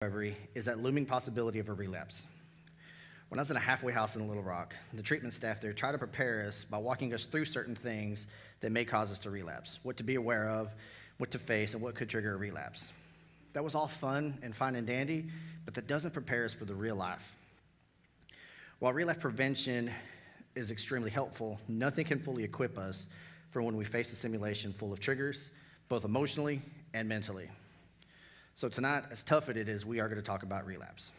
recovery is that looming possibility of a relapse. When I was in a halfway house in Little Rock, the treatment staff there tried to prepare us by walking us through certain things that may cause us to relapse, what to be aware of, what to face, and what could trigger a relapse. That was all fun and fine and dandy, but that doesn't prepare us for the real life. While relapse prevention is extremely helpful, nothing can fully equip us for when we face a simulation full of triggers, both emotionally and mentally. So tonight, as tough as it is, we are going to talk about relapse.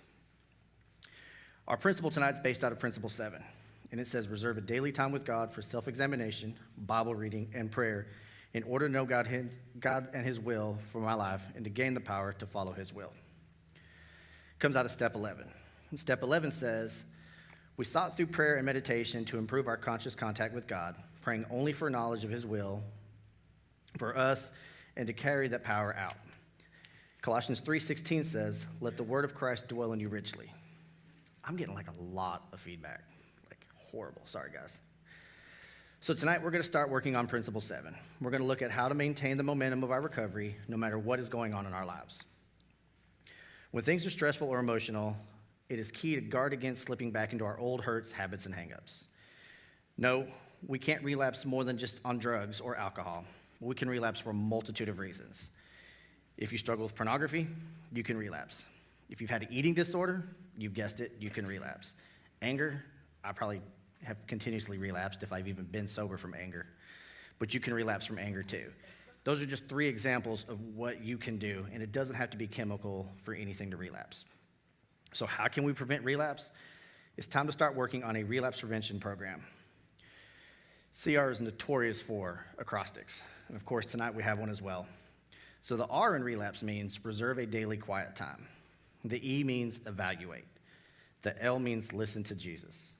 Our principle tonight is based out of Principle 7, and it says, reserve a daily time with God for self-examination, Bible reading, and prayer in order to know God and His will for my life and to gain the power to follow His will. It comes out of Step 11. And Step 11 says, we sought through prayer and meditation to improve our conscious contact with God, praying only for knowledge of His will for us and to carry that power out. Colossians 3:16 says, let the word of Christ dwell in you richly. I'm getting like a lot of feedback, like horrible. Sorry, guys. So tonight we're going to start working on Principle 7. We're going to look at how to maintain the momentum of our recovery no matter what is going on in our lives. When things are stressful or emotional, it is key to guard against slipping back into our old hurts, habits, and hangups. No, we can't relapse more than just on drugs or alcohol. We can relapse for a multitude of reasons. If you struggle with pornography, you can relapse. If you've had an eating disorder, you've guessed it, you can relapse. Anger, I probably have continuously relapsed if I've even been sober from anger. But you can relapse from anger too. Those are just 3 examples of what you can do, and it doesn't have to be chemical for anything to relapse. So how can we prevent relapse? It's time to start working on a relapse prevention program. CR is notorious for acrostics, and of course tonight we have one as well. So the R in relapse means reserve a daily quiet time. The E means evaluate. The L means listen to Jesus.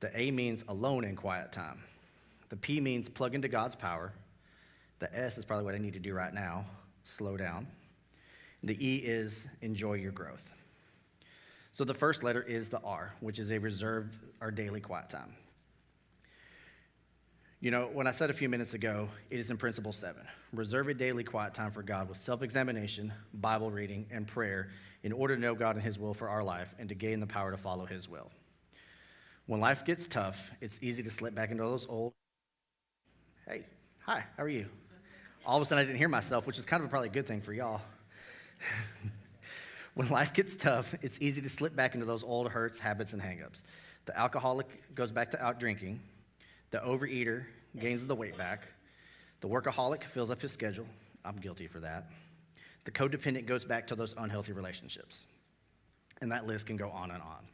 The A means alone in quiet time. The P means plug into God's power. The S is probably what I need to do right now, slow down. The E is enjoy your growth. So the first letter is the R, which is a reserve our daily quiet time. You know, when I said a few minutes ago, it is in Principle 7. Reserve a daily quiet time for God with self-examination, Bible reading, and prayer in order to know God and His will for our life and to gain the power to follow His will. When life gets tough, it's easy to slip back into those old, hey, hi, how are you? All of a sudden I didn't hear myself, which is kind of probably a good thing for y'all. When life gets tough, it's easy to slip back into those old hurts, habits, and hangups. The alcoholic goes back to out drinking. The overeater gains the weight back. The workaholic fills up his schedule. I'm guilty for that. The codependent goes back to those unhealthy relationships. And that list can go on and on.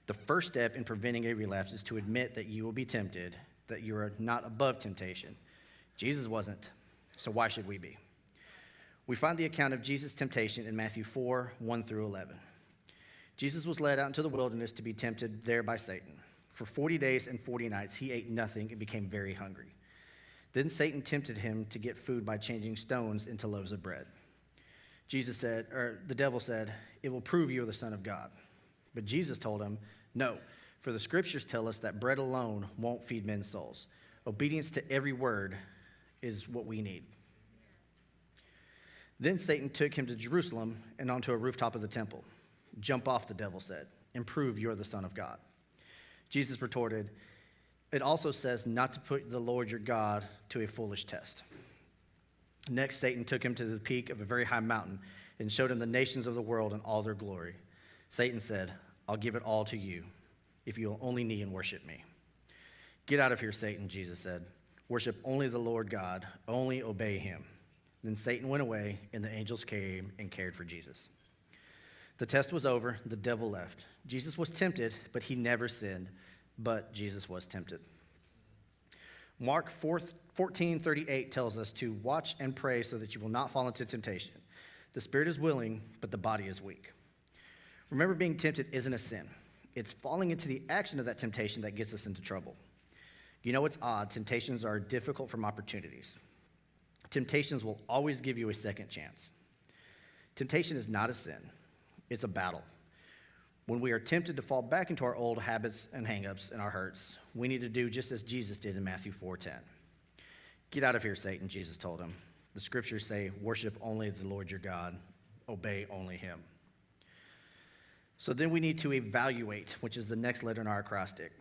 The first step in preventing a relapse is to admit that you will be tempted, that you are not above temptation. Jesus wasn't, so why should we be? We find the account of Jesus' temptation in Matthew 4, 1 through 11. Jesus was led out into the wilderness to be tempted there by Satan. For 40 days and 40 nights, he ate nothing and became very hungry. Then Satan tempted him to get food by changing stones into loaves of bread. The devil said, it will prove you are the Son of God. But Jesus told him, no, for the scriptures tell us that bread alone won't feed men's souls. Obedience to every word is what we need. Then Satan took him to Jerusalem and onto a rooftop of the temple. Jump off, the devil said, and prove you're the Son of God. Jesus retorted, it also says not to put the Lord your God to a foolish test. Next, Satan took him to the peak of a very high mountain and showed him the nations of the world in all their glory. Satan said, I'll give it all to you if you will only kneel and worship me. Get out of here, Satan, Jesus said. Worship only the Lord God, only obey him. Then Satan went away, and the angels came and cared for Jesus. The test was over. The devil left. Jesus was tempted, but he never sinned. But Jesus was tempted. Mark 14:38 tells us to watch and pray so that you will not fall into temptation. The spirit is willing, but the body is weak. Remember, being tempted isn't a sin. It's falling into the action of that temptation that gets us into trouble. You know, it's odd. Temptations are difficult from opportunities. Temptations will always give you a second chance. Temptation is not a sin. It's a battle. When we are tempted to fall back into our old habits and hangups and our hurts, we need to do just as Jesus did in Matthew 4:10. Get out of here, Satan, Jesus told him. The scriptures say, worship only the Lord your God, obey only him. So then we need to evaluate, which is the next letter in our acrostic.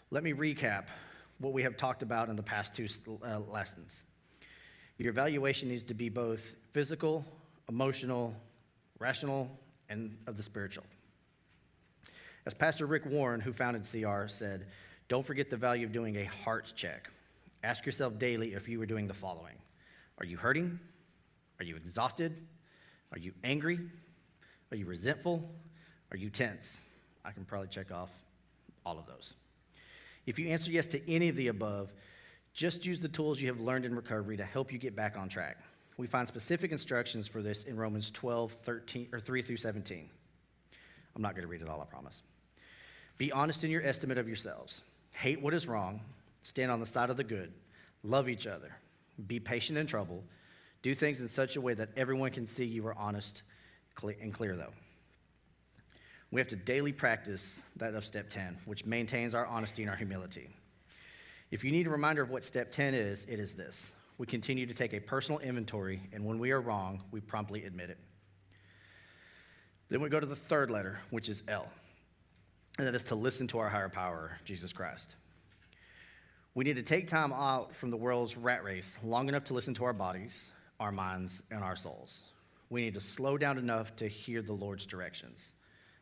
Let me recap what we have talked about in the past two lessons. Your evaluation needs to be both physical, emotional, rational, and of the spiritual. As Pastor Rick Warren, who founded CR, said, don't forget the value of doing a heart check. Ask yourself daily if you were doing the following. Are you hurting? Are you exhausted? Are you angry? Are you resentful? Are you tense? I can probably check off all of those. If you answer yes to any of the above, just use the tools you have learned in recovery to help you get back on track. We find specific instructions for this in Romans 12, 3 through 17. I'm not going to read it all, I promise. Be honest in your estimate of yourselves. Hate what is wrong. Stand on the side of the good. Love each other. Be patient in trouble. Do things in such a way that everyone can see you are honest and clear, though. We have to daily practice that of step 10, which maintains our honesty and our humility. If you need a reminder of what step 10 is, it is this. We continue to take a personal inventory, and when we are wrong, we promptly admit it. Then we go to the third letter, which is L, and that is to listen to our higher power, Jesus Christ. We need to take time out from the world's rat race long enough to listen to our bodies, our minds, and our souls. We need to slow down enough to hear the Lord's directions.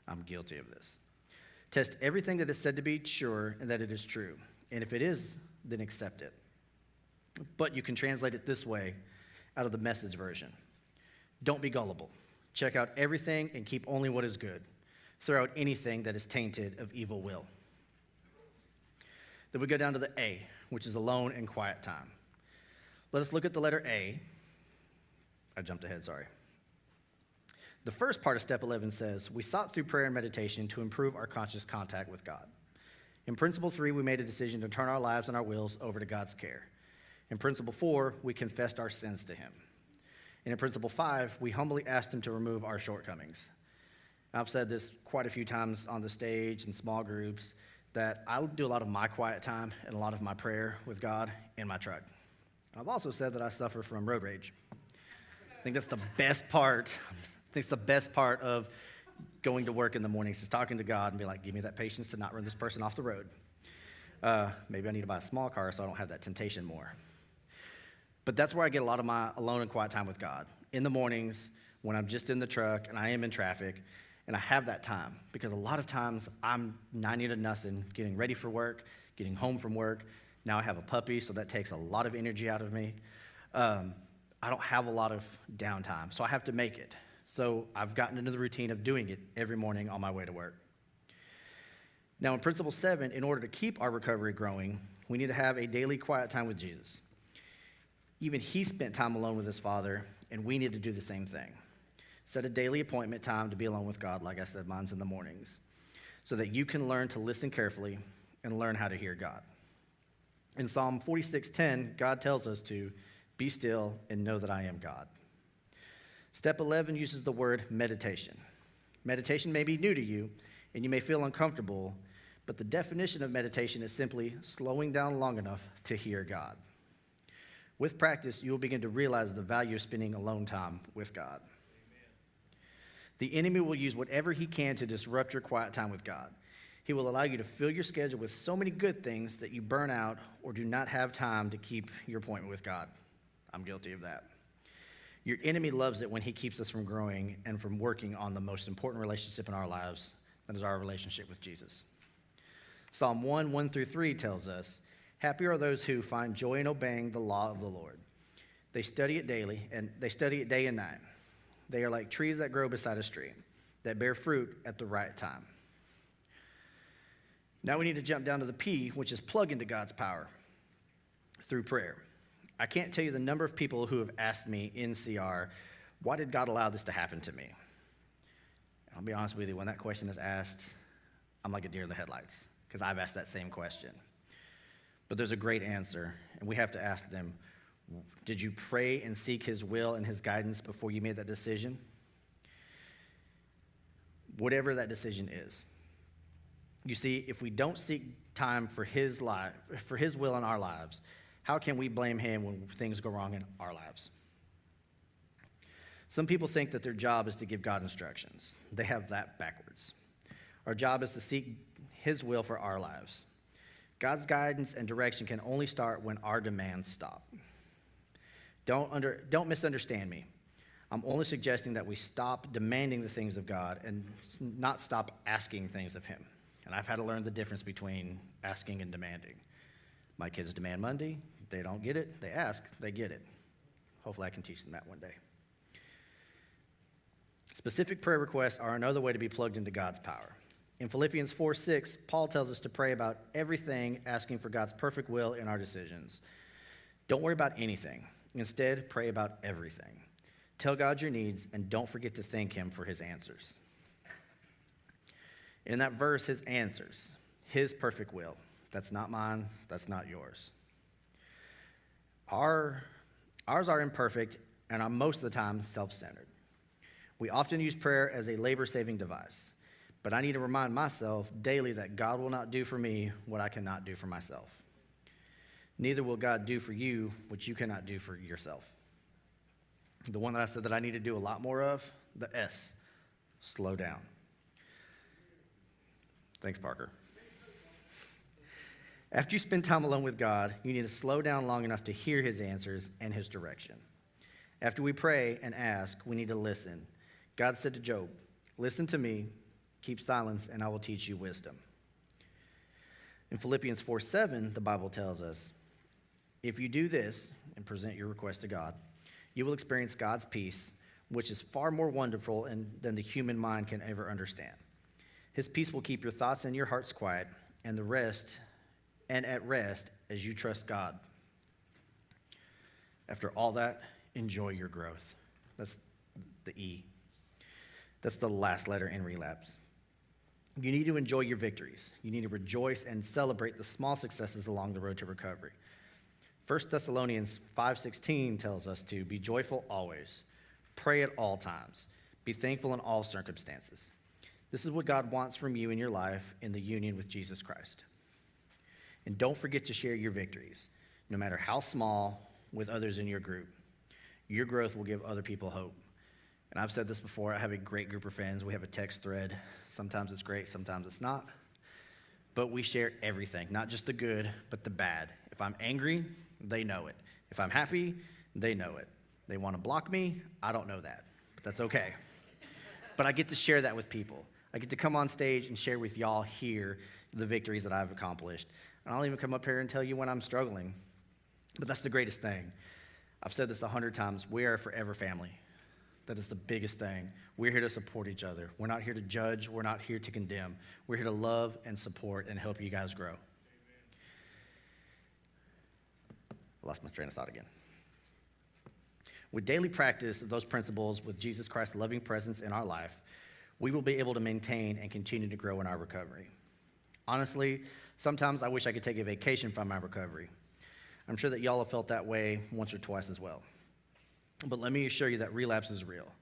I'm guilty of this. Test everything that is said to be sure and that it is true. And if it is, then accept it. But you can translate it this way out of the Message version. Don't be gullible. Check out everything and keep only what is good. Throw out anything that is tainted of evil will. Then we go down to the A, which is alone and quiet time. Let us look at the letter A. I jumped ahead, sorry. The first part of step 11 says, we sought through prayer and meditation to improve our conscious contact with God. In principle 3, we made a decision to turn our lives and our wills over to God's care. In principle 4, we confessed our sins to him. And in principle 5, we humbly asked him to remove our shortcomings. I've said this quite a few times on the stage in small groups, that I do a lot of my quiet time and a lot of my prayer with God in my truck. I've also said that I suffer from road rage. I think that's the best part. I think it's the best part of going to work in the mornings is talking to God and be like, give me that patience to not run this person off the road. Maybe I need to buy a small car so I don't have that temptation more. But that's where I get a lot of my alone and quiet time with God. In the mornings when I'm just in the truck and I am in traffic and I have that time. Because a lot of times I'm 90 to nothing, getting ready for work, getting home from work. Now I have a puppy, so that takes a lot of energy out of me. I don't have a lot of downtime, so I have to make it. So I've gotten into the routine of doing it every morning on my way to work. Now in principle 7, in order to keep our recovery growing, we need to have a daily quiet time with Jesus. Even he spent time alone with his Father, and we need to do the same thing. Set a daily appointment time to be alone with God. Like I said, mine's in the mornings, so that you can learn to listen carefully and learn how to hear God. In Psalm 46:10, God tells us to be still and know that I am God. Step 11 uses the word meditation. Meditation may be new to you, and you may feel uncomfortable, but the definition of meditation is simply slowing down long enough to hear God. With practice, you will begin to realize the value of spending alone time with God. Amen. The enemy will use whatever he can to disrupt your quiet time with God. He will allow you to fill your schedule with so many good things that you burn out or do not have time to keep your appointment with God. I'm guilty of that. Your enemy loves it when he keeps us from growing and from working on the most important relationship in our lives, that is our relationship with Jesus. Psalm 1:1-3 tells us, happy are those who find joy in obeying the law of the Lord. They study it daily, and they study it day and night. They are like trees that grow beside a stream, that bear fruit at the right time. Now we need to jump down to the P, which is plug into God's power through prayer. I can't tell you the number of people who have asked me in CR, why did God allow this to happen to me? I'll be honest with you, when that question is asked, I'm like a deer in the headlights, because I've asked that same question. But there's a great answer, and we have to ask them, did you pray and seek his will and his guidance before you made that decision? Whatever that decision is. You see, if we don't seek time for his will in our lives, how can we blame him when things go wrong in our lives? Some people think that their job is to give God instructions. They have that backwards. Our job is to seek his will for our lives. God's guidance and direction can only start when our demands stop. Don't misunderstand me. I'm only suggesting that we stop demanding the things of God and not stop asking things of him. And I've had to learn the difference between asking and demanding. My kids demand Monday. They don't get it. They ask. They get it. Hopefully I can teach them that one day. Specific prayer requests are another way to be plugged into God's power. In Philippians 4:6, Paul tells us to pray about everything, asking for God's perfect will in our decisions. Don't worry about anything. Instead, pray about everything. Tell God your needs, and don't forget to thank him for his answers. In that verse, his answers, his perfect will. That's not mine. That's not yours. Ours are imperfect and are most of the time self-centered. We often use prayer as a labor-saving device, but I need to remind myself daily that God will not do for me what I cannot do for myself. Neither will God do for you what you cannot do for yourself. The one that I said that I need to do a lot more of, the S, slow down. Thanks, Parker. After you spend time alone with God, you need to slow down long enough to hear his answers and his direction. After we pray and ask, we need to listen. God said to Job, "Listen to me, keep silence, and I will teach you wisdom." In Philippians 4:7, the Bible tells us, "If you do this and present your request to God, you will experience God's peace, which is far more wonderful than the human mind can ever understand. His peace will keep your thoughts and your hearts quiet and at rest as you trust God." After all that, enjoy your growth. That's the E. That's the last letter in Relapse. You need to enjoy your victories. You need to rejoice and celebrate the small successes along the road to recovery. 1 Thessalonians 5:16 tells us to be joyful always, pray at all times, be thankful in all circumstances. This is what God wants from you in your life in the union with Jesus Christ. And don't forget to share your victories, no matter how small, with others in your group. Your growth will give other people hope. And I've said this before, I have a great group of friends. We have a text thread. Sometimes it's great, sometimes it's not. But we share everything, not just the good, but the bad. If I'm angry, they know it. If I'm happy, they know it. They want to block me, I don't know that, but that's okay. But I get to share that with people. I get to come on stage and share with y'all here the victories that I've accomplished. And I'll even come up here and tell you when I'm struggling. But that's the greatest thing. I've said this 100 times. We are a forever family. That is the biggest thing. We're here to support each other. We're not here to judge. We're not here to condemn. We're here to love and support and help you guys grow. Amen. I lost my train of thought again. With daily practice of those principles with Jesus Christ's loving presence in our life, we will be able to maintain and continue to grow in our recovery. Honestly, sometimes I wish I could take a vacation from my recovery. I'm sure that y'all have felt that way once or twice as well. But let me assure you that relapse is real.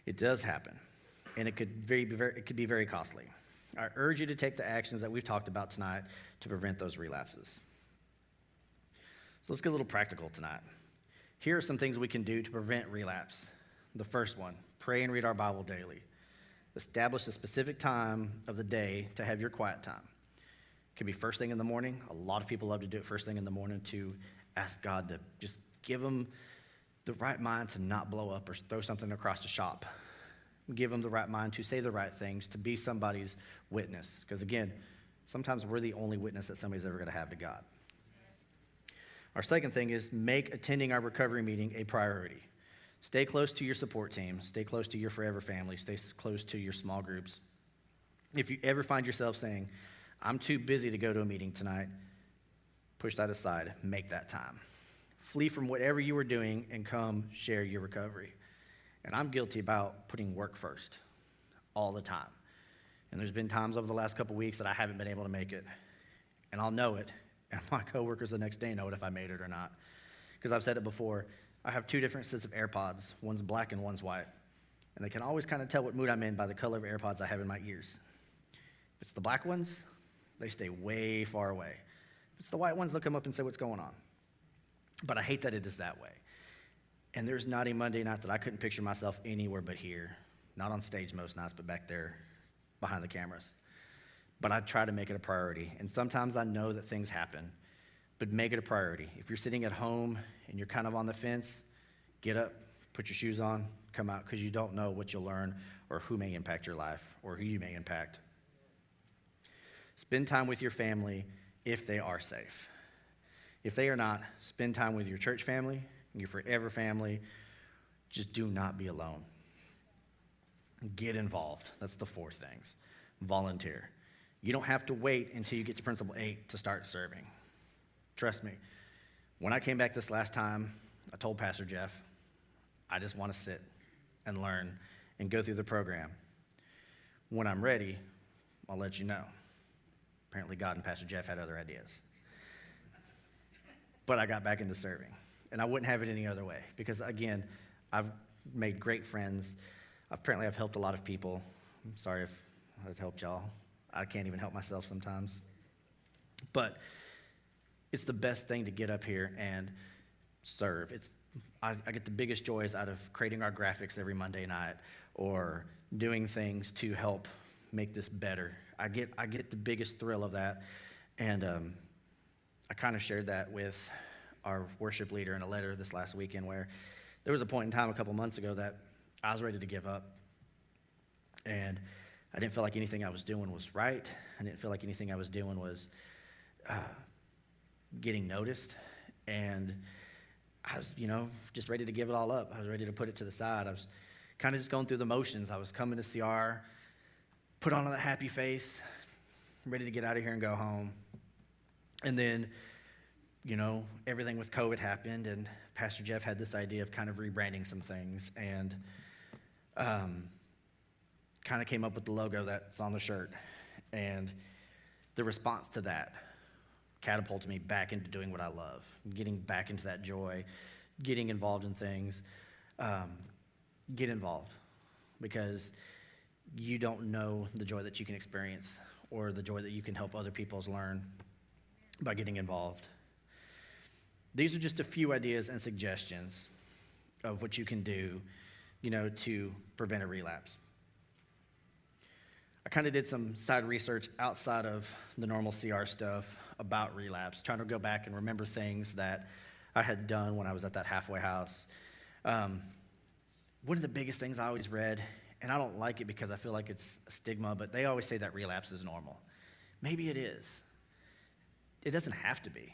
It does happen, and it could be very costly. I urge you to take the actions that we've talked about tonight to prevent those relapses. So let's get a little practical tonight. Here are some things we can do to prevent relapse. The first one, pray and read our Bible daily. Establish a specific time of the day to have your quiet time. It could be first thing in the morning. A lot of people love to do it first thing in the morning to ask God to just give them the right mind to not blow up or throw something across the shop. Give them the right mind to say the right things, to be somebody's witness. Because again, sometimes we're the only witness that somebody's ever going to have to God. Our second thing is make attending our recovery meeting a priority. Stay close to your support team. Stay close to your forever family. Stay close to your small groups. If you ever find yourself saying, "I'm too busy to go to a meeting tonight," push that aside. Make that time. Flee from whatever you were doing and come share your recovery. And I'm guilty about putting work first all the time. And there's been times over the last couple weeks that I haven't been able to make it. And I'll know it. And my coworkers the next day know it if I made it or not. Because I've said it before. I have two different sets of AirPods. One's black and one's white. And they can always kind of tell what mood I'm in by the color of AirPods I have in my ears. If it's the black ones, they stay way far away. If it's the white ones, they'll come up and say what's going on. But I hate that it is that way. And there's not a Monday night that I couldn't picture myself anywhere but here. Not on stage most nights, but back there behind the cameras. But I try to make it a priority. And sometimes I know that things happen, but make it a priority. If you're sitting at home and you're kind of on the fence, get up, put your shoes on, come out, because you don't know what you'll learn or who may impact your life or who you may impact. Spend time with your family if they are safe. If they are not, spend time with your church family, your forever family. Just do not be alone. Get involved. That's the 4 things. Volunteer. You don't have to wait until you get to Principle 8 to start serving. Trust me. When I came back this last time, I told Pastor Jeff, I just want to sit and learn and go through the program. When I'm ready, I'll let you know. Apparently God and Pastor Jeff had other ideas. But I got back into serving. And I wouldn't have it any other way because, again, I've made great friends. Apparently I've helped a lot of people. I'm sorry if I've helped y'all. I can't even help myself sometimes. But it's the best thing to get up here and serve. I get the biggest joys out of creating our graphics every Monday night or doing things to help make this better. I get the biggest thrill of that. And I kind of shared that with our worship leader in a letter this last weekend where there was a point in time a couple months ago that I was ready to give up. And I didn't feel like anything I was doing was right. I didn't feel like anything I was doing was getting noticed. And I was, just ready to give it all up. I was ready to put it to the side. I was kind of just going through the motions. I was coming to CR, put on a happy face, ready to get out of here and go home. And then, everything with COVID happened, and Pastor Jeff had this idea of kind of rebranding some things, and kind of came up with the logo that's on the shirt. And the response to that catapulted me back into doing what I love, getting back into that joy, getting involved in things. Get involved, because you don't know the joy that you can experience or the joy that you can help other people learn by getting involved. These are just a few ideas and suggestions of what you can do, to prevent a relapse. I kind of did some side research outside of the normal CR stuff about relapse, trying to go back and remember things that I had done when I was at that halfway house. One of the biggest things I always read, and I don't like it because I feel like it's a stigma, but they always say that relapse is normal. Maybe it is. It doesn't have to be.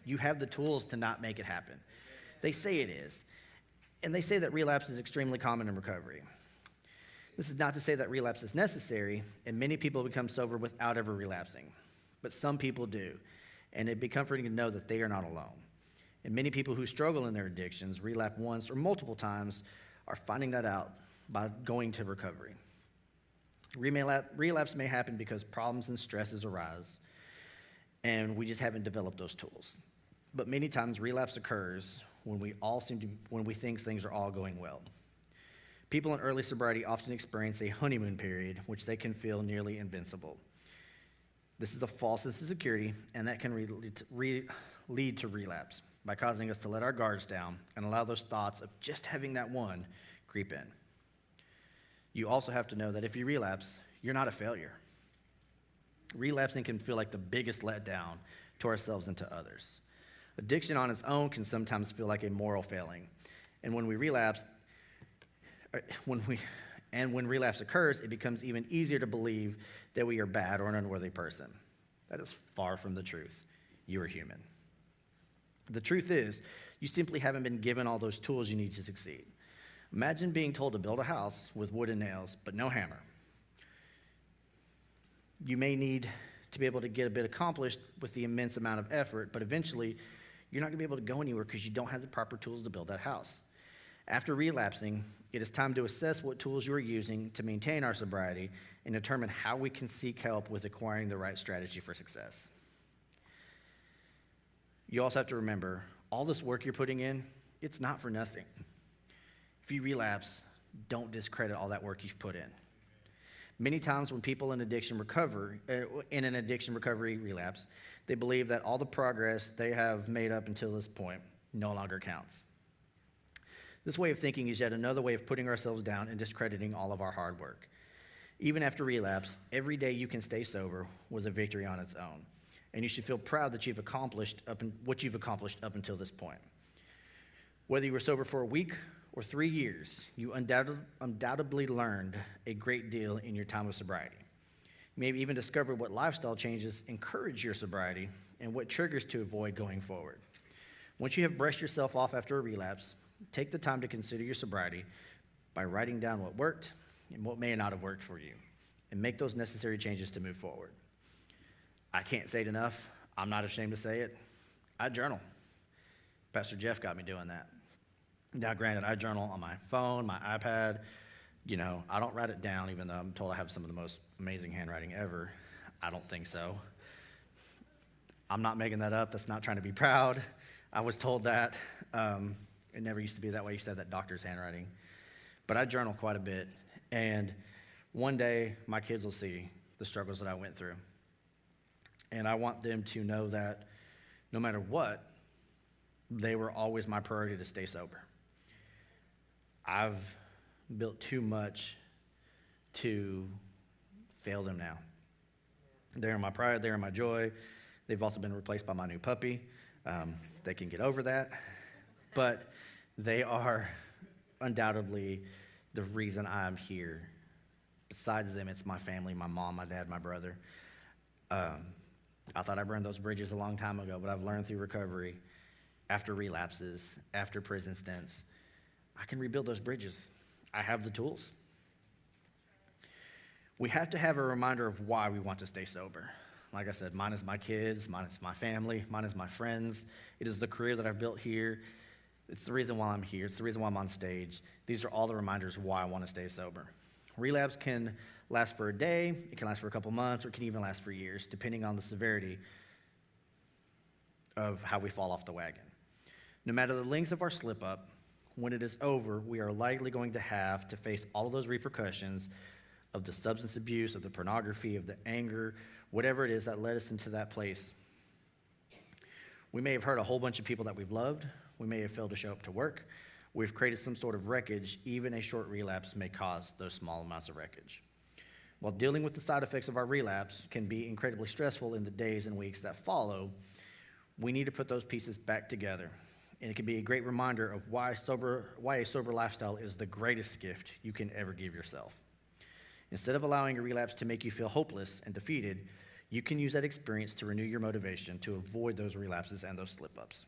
You have the tools to not make it happen. They say it is. And they say that relapse is extremely common in recovery. This is not to say that relapse is necessary, and many people become sober without ever relapsing. But some people do, and it'd be comforting to know that they are not alone. And many people who struggle in their addictions, relapse once or multiple times, are finding that out by going to recovery. Relapse may happen because problems and stresses arise, and we just haven't developed those tools. But many times relapse occurs when we think things are all going well. People in early sobriety often experience a honeymoon period, which they can feel nearly invincible. This is a false sense of security, and that can lead to relapse by causing us to let our guards down and allow those thoughts of just having that one creep in. You also have to know that if you relapse, you're not a failure. Relapsing can feel like the biggest letdown to ourselves and to others. Addiction on its own can sometimes feel like a moral failing. And when relapse occurs, it becomes even easier to believe that we are bad or an unworthy person. That is far from the truth. You are human. The truth is, you simply haven't been given all those tools you need to succeed. Imagine being told to build a house with wood and nails, but no hammer. You may need to be able to get a bit accomplished with the immense amount of effort, but eventually you're not going to be able to go anywhere because you don't have the proper tools to build that house. After relapsing, it is time to assess what tools you are using to maintain our sobriety and determine how we can seek help with acquiring the right strategy for success. You also have to remember, all this work you're putting in, it's not for nothing. If you relapse, don't discredit all that work you've put in. Many times when people in an addiction recovery relapse, they believe that all the progress they have made up until this point no longer counts. This way of thinking is yet another way of putting ourselves down and discrediting all of our hard work. Even after relapse, every day you can stay sober was a victory on its own, and you should feel proud that you've accomplished what you've accomplished up until this point. Whether you were sober for a week or 3 years, you undoubtedly learned a great deal in your time of sobriety. You may have even discovered what lifestyle changes encourage your sobriety and what triggers to avoid going forward. Once you have brushed yourself off after a relapse, take the time to consider your sobriety by writing down what worked and what may not have worked for you, and make those necessary changes to move forward. I can't say it enough. I'm not ashamed to say it. I journal. Pastor Jeff got me doing that. Now, granted, I journal on my phone, my iPad. I don't write it down, even though I'm told I have some of the most amazing handwriting ever. I don't think so. I'm not making that up. That's not trying to be proud. I was told that. It never used to be that way. I used to have that doctor's handwriting. But I journal quite a bit. And one day, my kids will see the struggles that I went through. And I want them to know that no matter what, they were always my priority to stay sober. I've built too much to fail them now. They're my pride, they're my joy. They've also been replaced by my new puppy. They can get over that. But they are undoubtedly the reason I'm here. Besides them, it's my family, my mom, my dad, my brother. I thought I burned those bridges a long time ago, but I've learned through recovery, after relapses, after prison stints, I can rebuild those bridges. I have the tools. We have to have a reminder of why we want to stay sober. Like I said, mine is my kids, mine is my family, mine is my friends. It is the career that I've built here. It's the reason why I'm here. It's the reason why I'm on stage. These are all the reminders why I want to stay sober. Relapse can last for a day, it can last for a couple months, or it can even last for years, depending on the severity of how we fall off the wagon. No matter the length of our slip up, when it is over, we are likely going to have to face all of those repercussions of the substance abuse, of the pornography, of the anger, whatever it is that led us into that place. We may have hurt a whole bunch of people that we've loved. We may have failed to show up to work. We've created some sort of wreckage. Even a short relapse may cause those small amounts of wreckage. While dealing with the side effects of our relapse can be incredibly stressful in the days and weeks that follow, we need to put those pieces back together. And it can be a great reminder of why a sober lifestyle is the greatest gift you can ever give yourself. Instead of allowing a relapse to make you feel hopeless and defeated, you can use that experience to renew your motivation to avoid those relapses and those slip-ups.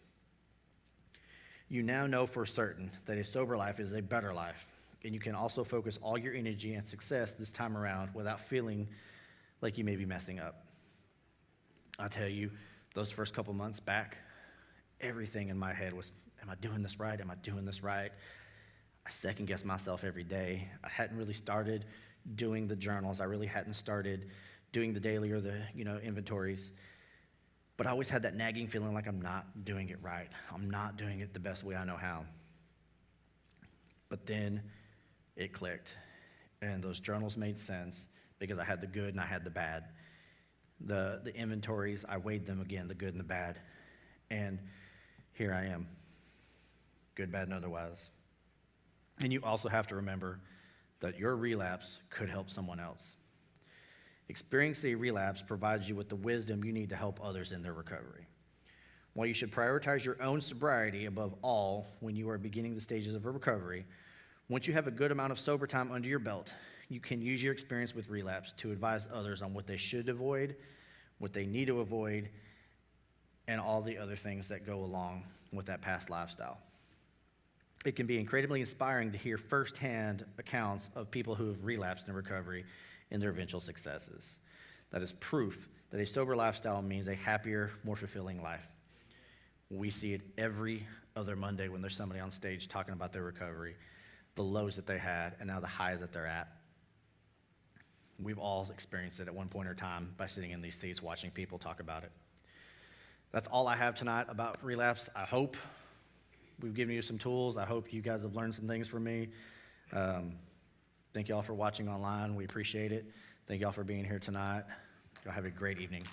You now know for certain that a sober life is a better life, and you can also focus all your energy and success this time around without feeling like you may be messing up. I tell you, those first couple months back, everything in my head was, am I doing this right? Am I doing this right? I second-guessed myself every day. I hadn't really started doing the journals. I really hadn't started doing the daily or the inventories. But I always had that nagging feeling like I'm not doing it right. I'm not doing it the best way I know how. But then it clicked, and those journals made sense because I had the good and I had the bad. The inventories, I weighed them again, the good and the bad. And here I am, good, bad, and otherwise. And you also have to remember that your relapse could help someone else. Experiencing a relapse provides you with the wisdom you need to help others in their recovery. While you should prioritize your own sobriety above all when you are beginning the stages of a recovery, once you have a good amount of sober time under your belt, you can use your experience with relapse to advise others on what they should avoid, what they need to avoid, and all the other things that go along with that past lifestyle. It can be incredibly inspiring to hear firsthand accounts of people who have relapsed in recovery and their eventual successes. That is proof that a sober lifestyle means a happier, more fulfilling life. We see it every other Monday when there's somebody on stage talking about their recovery, the lows that they had, and now the highs that they're at. We've all experienced it at one point or time by sitting in these seats watching people talk about it. That's all I have tonight about relapse. I hope we've given you some tools. I hope you guys have learned some things from me. Thank you all for watching online. We appreciate it. Thank you all for being here tonight. Y'all have a great evening.